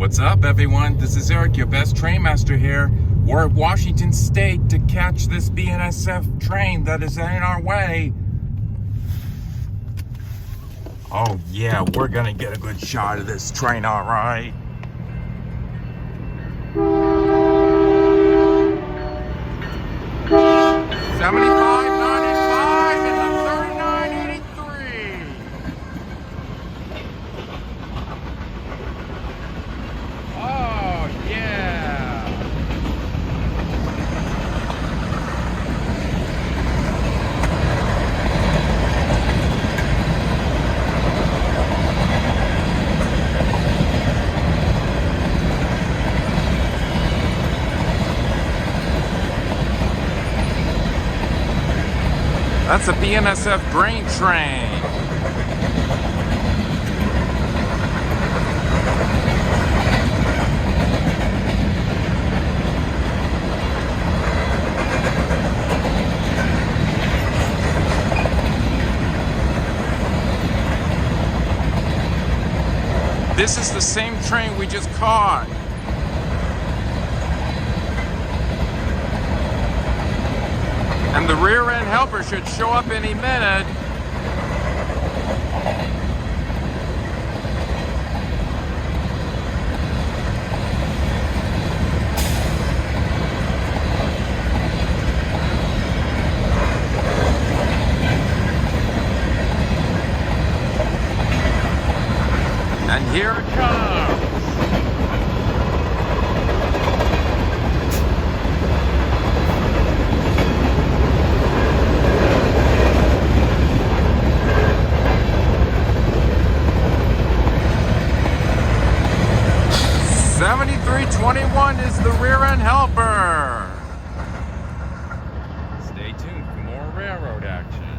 What's up, everyone? This is Eric, your best train master here. We're at Washington State to catch this BNSF train that is in our way. Oh yeah, we're gonna get a good shot of this train, all right? That's a BNSF grain train. This is the same train we just caught. And the rear end helper should show up any minute. And here it comes. .2321 is the rear end helper. Stay tuned for more railroad action.